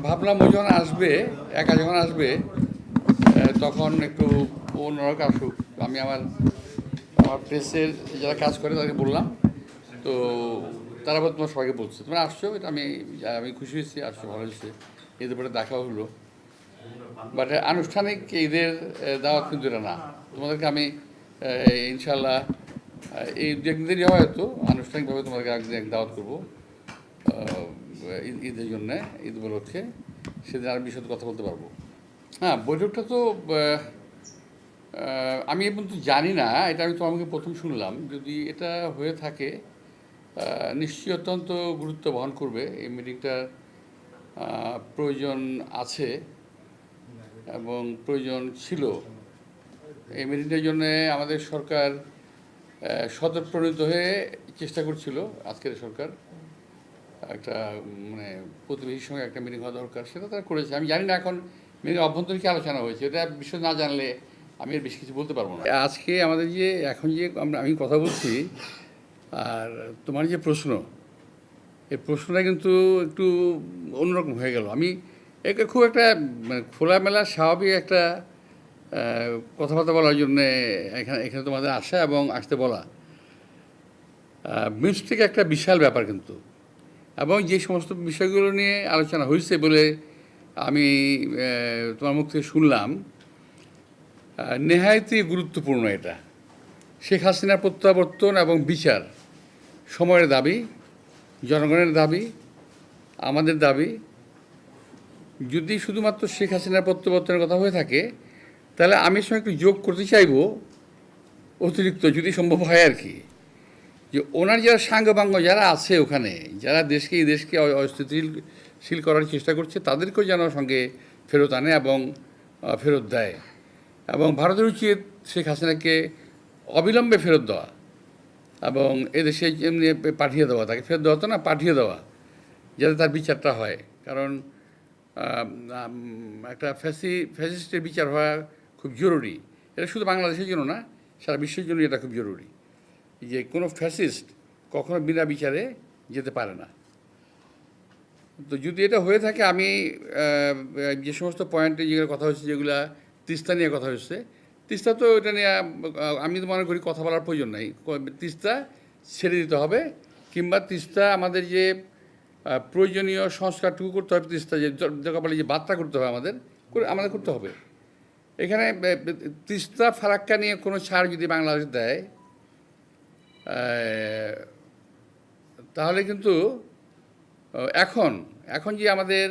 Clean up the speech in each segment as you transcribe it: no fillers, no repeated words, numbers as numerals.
ভাবলাম ও যখন আসবে, একা যখন আসবে তখন একটু অন্যরকম আসুক। আমি আমার আমার প্রেসের যারা কাজ করে তাদেরকে বললাম, তো তারা আবার তোমার সবাইকে বলছে তোমরা আসছো, এটা আমি আমি খুশি হয়েছি, আসছো ভালো হয়েছে, ঈদের পরে দেখা হলো। বাট আনুষ্ঠানিক ঈদের দাওয়াত কিন্তু এটা না। তোমাদেরকে আমি ইনশাল্লাহ এই দু একদিন দেরি হয় হয়তো, আনুষ্ঠানিকভাবে তোমাদেরকে একদিন দাওয়াত করবো ঈদের জন্যে, ঈদ উপলক্ষে। সেদিন আর বিষয়ে কথা বলতে পারবো। হ্যাঁ, বৈঠকটা তো আমি এখন তো জানি না, এটা আমি তো আমাকে প্রথম শুনলাম। যদি এটা হয়ে থাকে নিশ্চয়ই অত্যন্ত গুরুত্ব বহন করবে। এই মিটিংটার প্রয়োজন আছে এবং প্রয়োজন ছিল। এই মিটিংটার জন্য আমাদের সরকার স্বতঃপ্রণীত হয়ে চেষ্টা করছিল। আজকের সরকার একটা মানে প্রতিবেশীর সঙ্গে একটা মিটিং হওয়া দরকার, সেটা তারা করেছে। আমি জানি না এখন মিটিং অভ্যন্তরীণ কি আলোচনা হয়েছে, এটা বিষয় না জানলে আমি আর বেশি কিছু বলতে পারবো না। আজকে আমাদের যে এখন যে আমি কথা বলছি আর তোমার যে প্রশ্ন, এই প্রশ্নটা কিন্তু একটু অন্যরকম হয়ে গেল। আমি একে খুব একটা মানে খোলামেলা স্বাভাবিক একটা কথাবার্তা বলার জন্যে এখানে এখানে তোমাদের আসা এবং আসতে বলা মিউজিক একটা বিশাল ব্যাপার কিন্তু। এবং যে সমস্ত বিষয়গুলো নিয়ে আলোচনা হয়েছে বলে আমি তোমার মুখ থেকে শুনলাম, নেহায়তই গুরুত্বপূর্ণ এটা। শেখ হাসিনার প্রত্যাবর্তন এবং বিচার সময়ের দাবি, জনগণের দাবি, আমাদের দাবি। যদি শুধুমাত্র শেখ হাসিনার প্রত্যাবর্তনের কথা হয়ে থাকে, তাহলে আমি সঙ্গে একটু যোগ করতে চাইব অতিরিক্ত, যদি সম্ভব হয় আর কি, যে ওনার যারা সাঙ্গপাঙ্গ যারা আছে ওখানে, যারা এই দেশকে অস্থিতিশীল করার চেষ্টা করছে, তাদেরকেও যেন সঙ্গে ফেরত আনে এবং ফেরত দেয়। এবং ভারতের উচিত শেখ হাসিনাকে অবিলম্বে ফেরত দেওয়া এবং এদেশে এমনি পাঠিয়ে দেওয়া, তাকে ফেরত দেওয়া তো না, পাঠিয়ে দেওয়া, যাতে তার বিচারটা হয়। কারণ একটা ফ্যাসিস্টের বিচার হওয়া খুব জরুরি। এটা শুধু বাংলাদেশের জন্য না, সারা বিশ্বের জন্য এটা খুব জরুরি, যে কোনো ফ্যাসিস্ট কখনো বিনা বিচারে যেতে পারে না। তো যদি এটা হয়ে থাকে, আমি যে সমস্ত পয়েন্টে যেগুলো কথা হচ্ছে, যেগুলো তিস্তা নিয়ে কথা হচ্ছে, তিস্তা তো এটা নিয়ে আমি তো মনে করি কথা বলার প্রয়োজন নাই। তিস্তা ছেড়ে দিতে হবে, কিংবা তিস্তা আমাদের যে প্রয়োজনীয় সংস্কারটুকু করতে হবে, তিস্তা যে দরকার যে বার্তা করতে হবে আমাদের করতে হবে। এখানে তিস্তা ফারাক্কা নিয়ে কোনো ছাড় যদি বাংলাদেশ দেয়, তাহলে কিন্তু এখন এখন যে আমাদের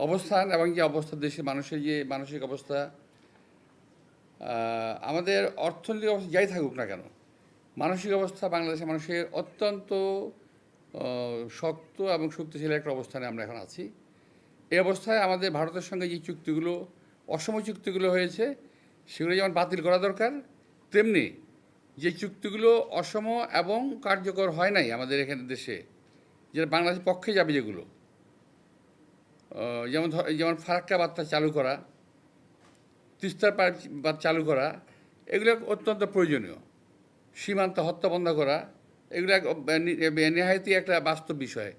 অবস্থান এবং যে অবস্থা, দেশের মানুষের যে মানসিক অবস্থা, আমাদের অর্থনৈতিক অবস্থা যাই থাকুক না কেন, মানসিক অবস্থা বাংলাদেশের মানুষের অত্যন্ত শক্ত এবং শক্তিশালী একটা অবস্থানে আমরা এখন আছি। এই অবস্থায় আমাদের ভারতের সঙ্গে যে চুক্তিগুলো, অসম চুক্তিগুলো হয়েছে, সেগুলো যেমন বাতিল করা দরকার, তেমনি যে চুক্তিগুলো অসম এবং কার্যকর হয় নাই আমাদের এখানে দেশে, যেটা বাংলাদেশের পক্ষে যাবে, যেগুলো যেমন যেমন ফারাক্কা বার্তা চালু করা, তিস্তার বাদ চালু করা, এগুলো অত্যন্ত প্রয়োজনীয়। সীমান্ত হত্যা বন্ধ করা, এগুলো নেহায়তই একটা বাস্তব বিষয়।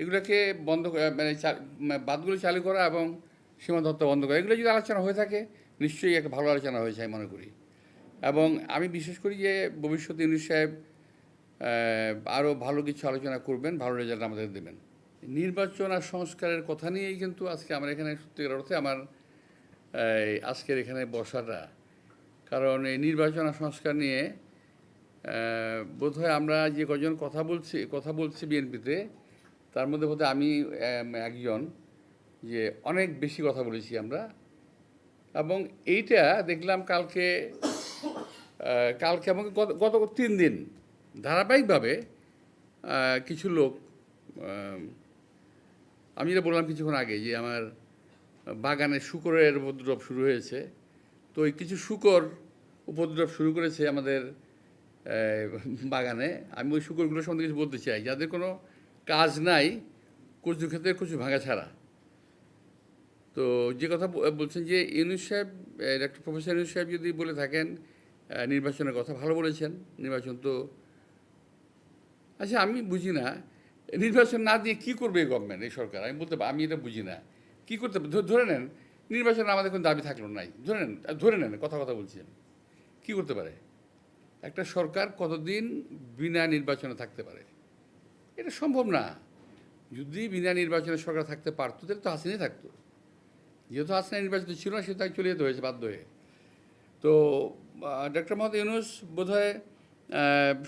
এগুলোকে বন্ধ মানে বাদগুলো চালু করা এবং সীমান্ত হত্যা বন্ধ করা, এগুলো যদি আলোচনা হয়ে থাকে, নিশ্চয়ই একটা ভালো আলোচনা হয়েছে আমি মনে করি। এবং আমি বিশেষ করি যে ভবিষ্যতে ইউনূস সাহেব আরও ভালো কিছু আলোচনা করবেন, ভালো রেজাল্ট আমাদের দেবেন। নির্বাচন আর সংস্কারের কথা নিয়েই কিন্তু আজকে আমার এখানে সত্যিকার অর্থে আমার আজকের এখানে বসাটা। কারণ এই নির্বাচন আর সংস্কার নিয়ে বোধহয় আমরা যে কজন কথা বলছি বিএনপিতে, তার মধ্যে বোধহয় আমি একজন, যে অনেক বেশি কথা বলেছি আমরা। এবং এইটা দেখলাম কালকে এবং গত 3 দিন ধারাবাহিকভাবে কিছু লোক, আমি যেটা বললাম কিছুক্ষণ আগে, যে আমার বাগানে শূকরের উপদ্রব শুরু হয়েছে। তো ওই কিছু শূকর উপদ্রব শুরু করেছে আমাদের বাগানে। আমি ওই শূকরগুলোর সম্বন্ধে কিছু বলতে চাই, যাদের কোনো কাজ নাই কচু ক্ষেতে কচু ভাঙা ছাড়া। তো যে কথা বলছেন যে ইউনূস সাহেব, ডক্টর প্রফেসর ইউনূস সাহেব যদি বলে থাকেন নির্বাচনের কথা, ভালো বলেছেন। নির্বাচন তো আচ্ছা, আমি বুঝি না নির্বাচন না দিয়ে কী করবে এই গভর্নমেন্ট, এই সরকার। আমি এটা বুঝি না। কী করতে ধরে নেন নির্বাচনে আমাদের কোনো দাবি থাকলো নাই, ধরে নেন কথা বলছেন, কী করতে পারে একটা সরকার? কতদিন বিনা নির্বাচনে থাকতে পারে? এটা সম্ভব না। যদি বিনা নির্বাচনে সরকার থাকতে পারতো তাহলে তো হাসিনাই থাকতো। যেহেতু হাসিনা নির্বাচিত ছিল না, সে তাই চলে যেতে হয়েছে বাধ্য হয়ে। তো ডক্টর মোহাম্মদ ইউনূস বোধহয়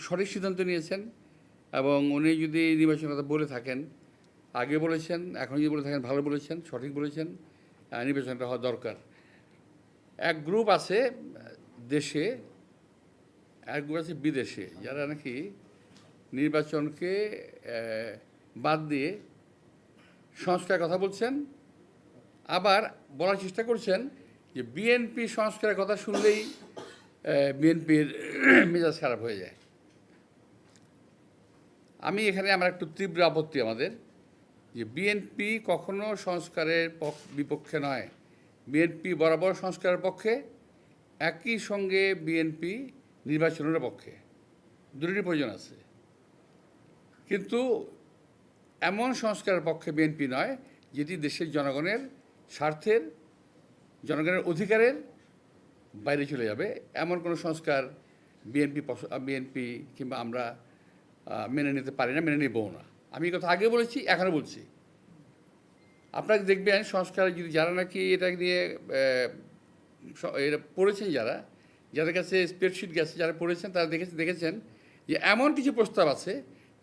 সঠিক সিদ্ধান্ত নিয়েছেন, এবং উনি যদি নির্বাচনের কথা বলে থাকেন, আগে বলেছেন, এখন যদি বলে থাকেন, ভালো বলেছেন, সঠিক বলেছেন, নির্বাচনটা হওয়া দরকার। এক গ্রুপ আছে দেশে, এক গ্রুপ আছে বিদেশে, যারা নাকি নির্বাচনকে বাদ দিয়ে সংস্কারের কথা বলছেন, আবার বলার চেষ্টা করছেন যে বিএনপি সংস্কারের কথা শুনলেই বিএনপির মেজাজ খারাপ হয়ে যায়। আমি এখানে আমার একটু তীব্র আপত্তি আমাদের, যে বিএনপি কখনো সংস্কারের বিপক্ষে নয়। বিএনপি বরাবর সংস্কারের পক্ষে, একই সঙ্গে বিএনপি নির্বাচনের পক্ষে, দুটোরই প্রয়োজন আছে। কিন্তু এমন সংস্কারের পক্ষে বিএনপি নয় যেটি দেশের জনগণের স্বার্থের, জনগণের অধিকারের বাইরে চলে যাবে, এমন কোনো সংস্কার বিএনপি কিংবা আমরা মেনে নিতে পারি না, মেনে নিবও না। আমি এই কথা আগে বলেছি, এখনও বলছি। আপনারা দেখবেন সংস্কার যদি যারা নাকি এটা নিয়ে এটা পড়েছেন, যাদের কাছে স্প্রেডশিট গেছে, যারা পড়েছেন তারা দেখেছেন যে এমন কিছু প্রস্তাব আছে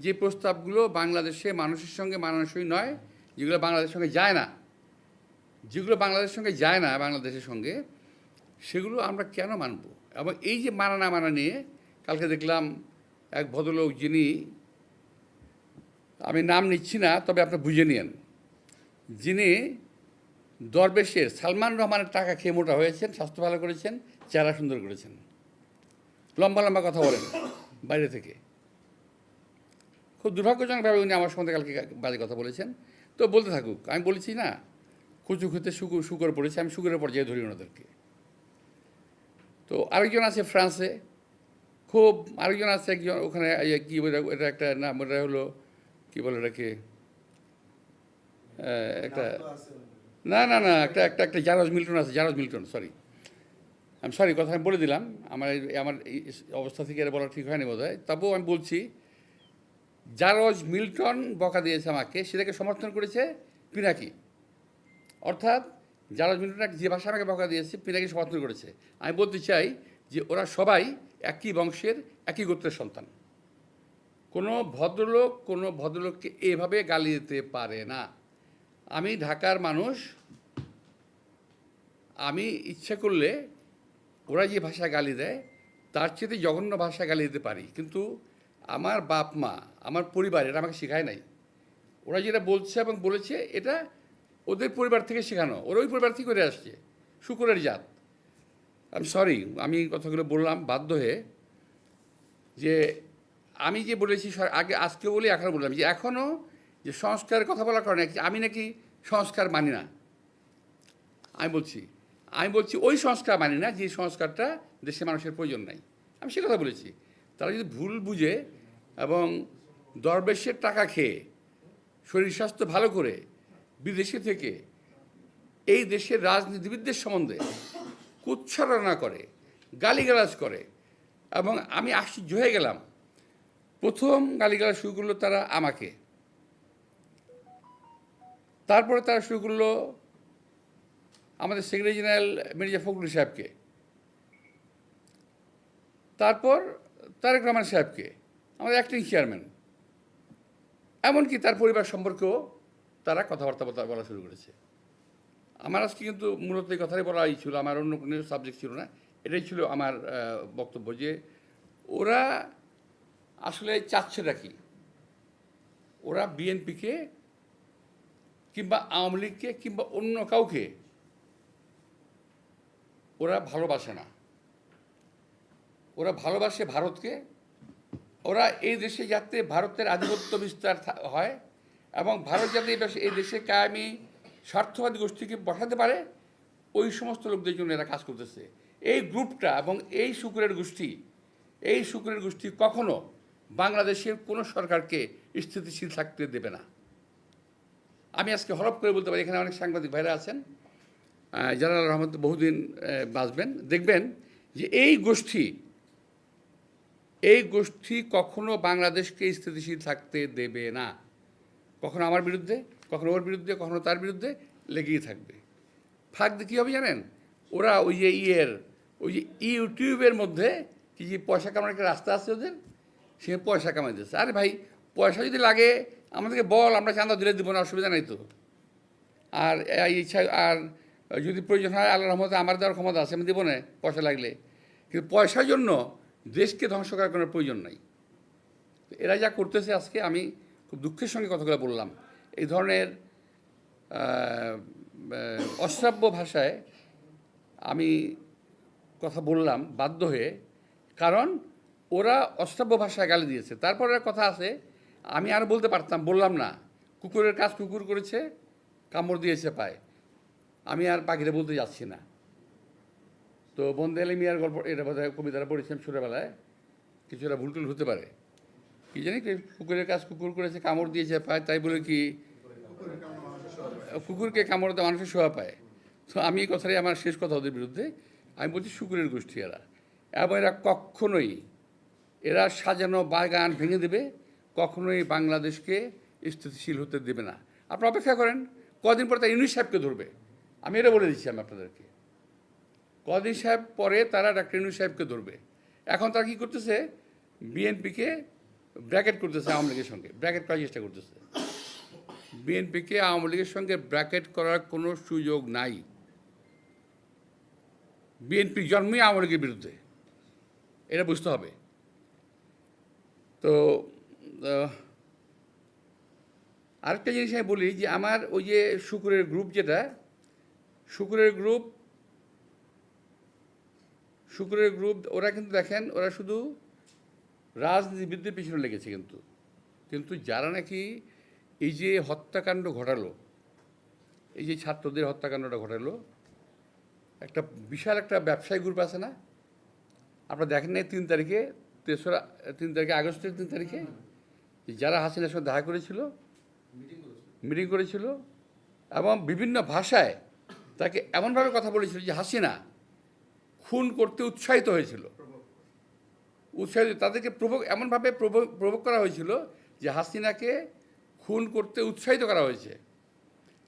যে প্রস্তাবগুলো বাংলাদেশে মানুষের সঙ্গে মানানসই নয়, যেগুলো বাংলাদেশের সঙ্গে যায় না, বাংলাদেশের সঙ্গে, সেগুলো আমরা কেন মানব? এবং এই যে মানা না মানা নিয়ে কালকে দেখলাম এক ভদ্রলোক, যিনি, আমি নাম নিচ্ছি না, তবে আপনারা বুঝে নিন, যিনি দরবেশের সালমান রহমানের টাকা খেয়ে মোটা হয়েছেন, স্বাস্থ্য ভালো করেছেন, চেহারা সুন্দর করেছেন, লম্বা লম্বা কথা বলেন বাইরে থেকে। খুব দুর্ভাগ্যজনকভাবে উনি আমার সম্বন্ধে কালকে বাজে কথা বলেছেন। তো বলতে থাকুক, আমি বলেছি না, কচু খেতে শুকর পড়েছে, আমি শুকরের পর্যায়ে ধরি ওনাদেরকে। তো আরেকজন আছে ফ্রান্সে, আরেকজন আছে একজন ওখানে, কী বলে এটা একটা নাম, ওটা হলো কী বলে এটাকে, একটা না একটা জারজ মিল্টন আছে, সরি কথা আমি বলে দিলাম, আমার এই অবস্থা থেকে এটা বলা ঠিক হয়নি বোধ হয়। তবুও আমি বলছি, জারজ মিল্টন বকা দিয়েছে আমাকে, সেটাকে সমর্থন করেছে পিনাকি। অর্থাৎ জারজ মিল্টন যে ভাষা আমাকে বকা দিয়েছে, পিনাকি সমর্থন করেছে। আমি বলতে চাই যে ওরা সবাই একই বংশের, একই গোত্রের সন্তান। কোনো ভদ্রলোককে এভাবে গালি দিতে পারে না। আমি ঢাকার মানুষ, আমি ইচ্ছা করলে ওরা যে ভাষা গালি দেয় তার চেয়ে জঘন্য ভাষা গালি দিতে পারি, কিন্তু আমার বাপ মা, আমার পরিবার এটা আমাকে শেখায় নাই। ওরা যেটা বলছে এবং বলেছে, এটা ওদের পরিবার থেকে শেখানো, ওরা ওই পরিবার থেকে করে আসছে, শুকরের জাত। আমি সরি, আমি কথাগুলো বললাম বাধ্য হয়ে, যে আমি যে বলেছি আজকে বলি, এখনও বললাম যে এখনও যে সংস্কারের কথা বলার কারণে আমি নাকি সংস্কার মানি না। আমি বলছি ওই সংস্কার মানি না যে সংস্কারটা দেশের মানুষের প্রয়োজন নাই। আমি সে কথা বলেছি। তারা যদি ভুল বুঝে এবং দরবেশের টাকা খেয়ে শরীর স্বাস্থ্য ভালো করে বিদেশে থেকে এই দেশের রাজনীতিবিদদের সম্বন্ধে কুৎসরণা করে, গালিগালাজ করে, এবং আমি আশ্চর্য হয়ে গেলাম, প্রথম গালিগালাজ শুরু করলো তারা আমাকে, তারপরে তারা শুরু করলো আমাদের সেক্রেটারি জেনারেল মির্জা ফখরুল সাহেবকে, তারপর তারেক রহমান সাহেবকে, আমাদের অ্যাক্টিং চেয়ারম্যান, এমনকি তার পরিবার সম্পর্কেও তারা কথাবার্তা বলা শুরু করেছে। আমার আজকে কিন্তু মূলত এই কথাই বলাই ছিল, আমার অন্য কোনো সাবজেক্ট ছিল না। এটাই ছিল আমার বক্তব্য, যে ওরা আসলে চাচ্ছেটা কি? ওরা বিএনপিকে কিংবা আওয়ামী লীগকে কিংবা অন্য কাউকে ওরা ভালোবাসে না। ওরা ভালোবাসে ভারতকে। ওরা এই দেশে যাতে ভারতের আধিপত্য বিস্তার হয় এবং ভারত যাতে এই দেশে কায়েমি স্বার্থবাদী গোষ্ঠীকে বসাতে পারে, ওই সমস্ত লোকদের জন্য এরা কাজ করতেছে। এই গ্রুপটা এবং এই শুকুরের গোষ্ঠী কখনো বাংলাদেশের কোনো সরকারকে স্থিতিশীল থাকতে দেবে না। আমি আজকে হরপ করে বলতে পারি, এখানে অনেক সাংবাদিক ভাইরা আছেন যারা রহমত বহুদিন বাঁচবেন, দেখবেন যে এই গোষ্ঠী কখনো বাংলাদেশকে স্থিতিশীল থাকতে দেবে না। কখনো আমার বিরুদ্ধে, কখনো ওর বিরুদ্ধে, কখনো তার বিরুদ্ধে লেগেই থাকবে। ফাঁক দিয়ে কী হবে জানেন? ওরা ওই যে ইউটিউবের মধ্যে কি যে পয়সা কামানোর একটা রাস্তা আছে ওদের, সে পয়সা কামাইতেছে। আরে ভাই, পয়সা যদি লাগে আমাদেরকে বল, আমরা চাঁদা দিলে দিব না, অসুবিধা নাই তো। আর ইচ্ছা, আর যদি প্রয়োজন হয় আল্লাহর রহমতে আমার দেওয়ার ক্ষমতা আছে, আমি দেবো না পয়সা লাগলে। কিন্তু পয়সার জন্য দেশকে ধ্বংস করার কোনো প্রয়োজন নাই। এরা যা করতেছে, আজকে আমি খুব দুঃখের সঙ্গে কথাগুলো বললাম, এই ধরনের অশ্রাব্য ভাষায় আমি কথা বললাম বাধ্য হয়ে, কারণ ওরা অশ্রাব্য ভাষায় গালি দিয়েছে। তারপরে কথা আছে, আমি আর বলতে পারতাম, বললাম না। কুকুরের কাজ কুকুর করেছে, কামড় দিয়েছে পায়। আমি আর পাখিটা বলতে যাচ্ছি না। তো বন্দে আলী মিয়ার গল্প, এটা বোধহয় কবিতাটা পড়েছিলাম ছোটোবেলায়, কিছুটা ভুলটুল হতে পারে। কি জানি, কুকুরের কাজ কুকুর করেছে, কামড় দিয়েছে পায়, তাই বলে কি কুকুরকে কামড় দেওয়া মানুষের শোয়া পায়? তো আমি এই কথাটাই আমার শেষ কথা ওদের বিরুদ্ধে। আমি বলছি শুকুরের গোষ্ঠী এরা, এবং এরা কখনোই, এরা সাজানো বাগান ভেঙে দেবে, কখনোই বাংলাদেশকে স্থিতিশীল হতে দেবে না। আপনারা অপেক্ষা করেন, কদিন পরে তারা ইউনূস সাহেবকে ধরবে। আমি এটা বলে দিচ্ছি আমি আপনাদেরকে, কদিন সাহেব পরে তারা ডাক্তার ইউনূস সাহেবকে ধরবে। এখন তারা কী করতেছে? বিএনপিকে ব্র্যাকেট করতেছে আওয়ামী লীগের সঙ্গে, ব্র্যাকেট করার চেষ্টা করতেছে। বিএনপিকে আওয়ামী লীগের সঙ্গে ব্র্যাকেট করার কোনো সুযোগ নাই। বিএনপির জন্মই আওয়ামী লীগের বিরুদ্ধে, এটা বুঝতে হবে। তো আরেকটা জিনিস আমি বলি, যে আমার ওই যে শুকুরের গ্রুপ, যেটা শুকুরের গ্রুপ, ওরা কিন্তু দেখেন, ওরা শুধু রাজনীতিবিদদের পিছনে লেগেছে, কিন্তু যারা নাকি এই যে হত্যাকাণ্ড ঘটালো, এই যে ছাত্রদের হত্যাকাণ্ডটা ঘটালো, একটা বিশাল একটা ব্যবসায়ী গ্রুপ আছে না? আপনারা দেখেন নাই 3 তারিখে, 3 তারিখে আগস্টের 3 তারিখে যারা হাসিনার সঙ্গে দেখা করেছিল, মিটিং করেছিল, এবং বিভিন্ন ভাষায় তাকে এমনভাবে কথা বলেছিল যে হাসিনা খুন করতে উৎসাহিত হয়েছিল, তাদেরকে এমনভাবে প্রভোগ করা হয়েছিল যে হাসিনাকে খুন করতে উৎসাহিত করা হয়েছে।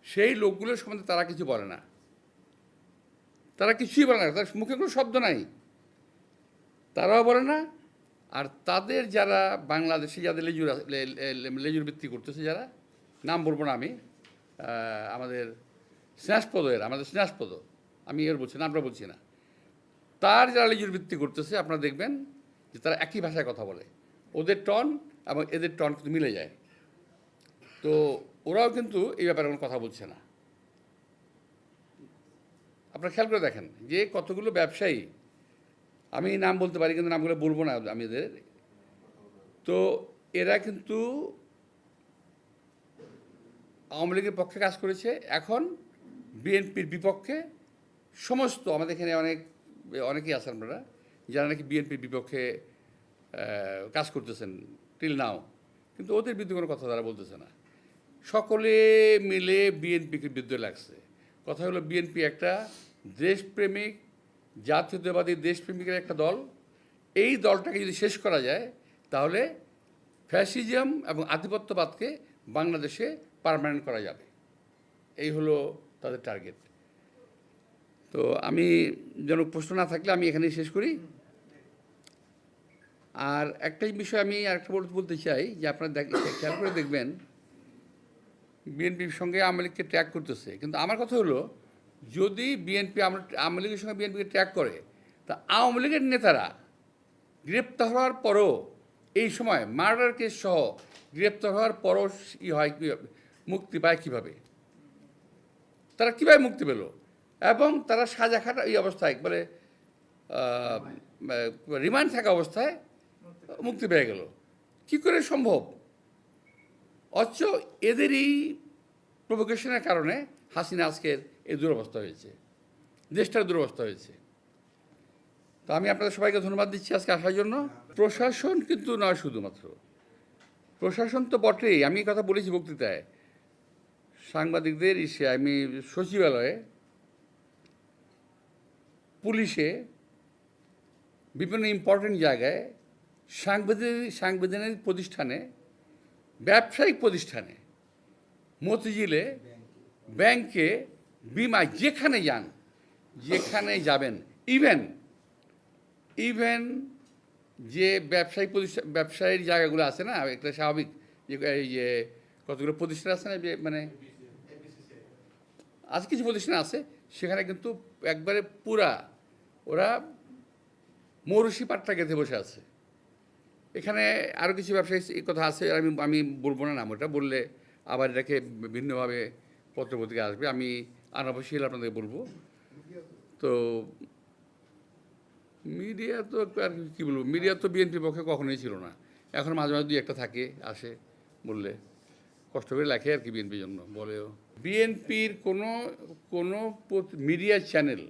সেই লোকগুলোর সম্বন্ধে তারা কিছু বলে না, তারা কিছুই বলে না, তার মুখে কোনো শব্দ নাই, তারাও বলে না। আর তাদের যারা বাংলাদেশে যাদের লেজুর বৃত্তি করতেছে, যারা নাম বলবো না আমি, আমাদের স্নেহাস্পদ, আমি এর বলছি না, আমরা বলছি না, তার যারা লেজুর বৃত্তি করতেছে, আপনারা দেখবেন যে তারা একই ভাষায় কথা বলে, ওদের টন এবং এদের টন কিন্তু মিলে যায়। তো ওরাও কিন্তু এই ব্যাপারে কোনো কথা বলছে না। আপনারা খেয়াল করে দেখেন যে কতগুলো ব্যবসায়ী, আমি নাম বলতে পারি কিন্তু নামগুলো বলবো না আমি এদের, তো এরা কিন্তু আওয়ামী লীগের পক্ষে কাজ করেছে, এখন বিএনপির বিপক্ষে সমস্ত, আমাদের এখানে অনেকেই আছেন আপনারা যারা নাকি বিএনপির বিপক্ষে কাজ করতেছেন টিল নাও, কিন্তু ওদের বিরুদ্ধে কোনো কথা তারা বলতেছে না। সকলে মিলে বিএনপিকে বিরুদ্ধে লাগছে। কথা হলো, বিএনপি একটা দেশপ্রেমিক, জাতীয়তাবাদী দেশপ্রেমিকের একটা দল। এই দলটাকে যদি শেষ করা যায়, তাহলে ফ্যাসিজম এবং আধিপত্যবাদকে বাংলাদেশে পার্মানেন্ট করা যাবে। এই হলো তাদের টার্গেট। তো আমি যেন প্রশ্ন না থাকলে আমি এখানেই শেষ করি। আর একটাই বিষয় আমি আরেকটা বলতে চাই, যে আপনারা খেয়াল করে দেখবেন, বিএনপির সঙ্গে আওয়ামী লীগকে ট্র্যাক করতেছে, কিন্তু আমার কথা হলো, যদি বিএনপি আওয়ামী লীগের সঙ্গে বিএনপিকে ট্র্যাক করে, তা আওয়ামী লীগের নেতারা গ্রেপ্তার হওয়ার পরও, এই সময় মার্ডার কেস সহ গ্রেপ্তার হওয়ার পরও মুক্তি পায় কীভাবে? তারা কীভাবে মুক্তি পেল? এবং তারা সাজা খাটা এই অবস্থায়, একবারে রিমান্ড থাকা অবস্থায় মুক্তি পেয়ে গেল, কী করে সম্ভব? অথচ এদেরই প্রভোকেশনের কারণে হাসিনা আজকের এই দুরবস্থা হয়েছে, দেশটার দুরবস্থা হয়েছে। তো আমি আপনাদের সবাইকে ধন্যবাদ দিচ্ছি আজকে আসার জন্য। প্রশাসন কিন্তু নয় শুধুমাত্র, প্রশাসন তো বটেই, আমি এই কথা বলেছি বক্তৃতায়, সাংবাদিকদের আমি সচিবালয়ে, পুলিশে, বিভিন্ন ইম্পর্টেন্ট জায়গায়, সাংবিধানিক প্রতিষ্ঠানে, ব্যবসায়িক প্রতিষ্ঠানে, মতিঝিলে, ব্যাংকে, বিমায়, যেখানে যান, যেখানে যাবেন, ইভেন যে ব্যবসায়ীর জায়গাগুলো আছে না, একটা স্বাভাবিক যে এই যে কতগুলো প্রতিষ্ঠান আছে না, যে মানে আজ কিছু প্রতিষ্ঠান আছে, সেখানে কিন্তু একবারে পুরা ওরা মৌরসি পাট্টা গেঁথে বসে আছে। এখানে আরও কিছু ব্যবসায়ী কথা আছে, আমি বলবো না নাম, ওটা বললে আবার এটাকে ভিন্নভাবে পত্রপত্রিকা আসবে, আমি আনাবশ্যক আপনাদের বলবো। তো মিডিয়া তো আর কী বলবো, মিডিয়া তো বিএনপির পক্ষে কখনোই ছিল না। এখন মাঝে মাঝে দুই একটা থাকে, আসে, বললে কষ্ট করে লেখে আর কি বিএনপির জন্য বলেও। বিএনপির কোনো মিডিয়া চ্যানেল,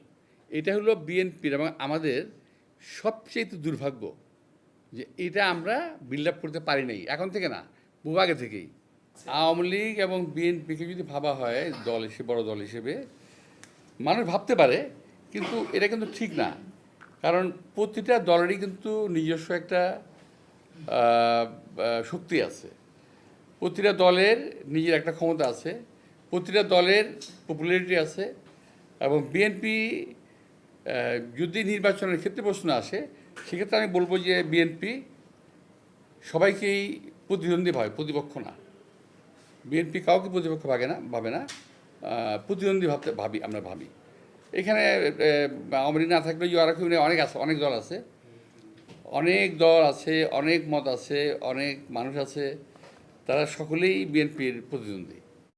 এটা হলো বিএনপির এবং আমাদের সবচেয়ে দুর্ভাগ্য যে এটা আমরা বিল্ড আপ করতে পারি নাই, এখন থেকে না, বহু আগে থেকেই। আওয়ামী লীগ এবং বিএনপিকে যদি ভাবা হয় দল হিসেবে, বড় দল হিসেবে, মানুষ ভাবতে পারে, কিন্তু এটা কিন্তু ঠিক না। কারণ প্রতিটা দলেরই কিন্তু নিজস্ব একটা শক্তি আছে, প্রতিটা দলের নিজের একটা ক্ষমতা আছে, প্রতিটা দলের পপুলারিটি আছে। এবং বিএনপি যদি নির্বাচনের ক্ষেত্রে প্রশ্ন আসে, সেক্ষেত্রে আমি বলবো যে বিএনপি সবাইকেই প্রতিদ্বন্দ্বী ভাবে, প্রতিপক্ষ না। বিএনপি কাউকে প্রতিপক্ষ ভাবে না, প্রতিদ্বন্দ্বী আমরা ভাবি। এখানে আওয়ামী লীগ না থাকলেও অনেক আছে, অনেক দল আছে, অনেক মত আছে, অনেক মানুষ আছে, তারা সকলেই বিএনপির প্রতিদ্বন্দ্বী।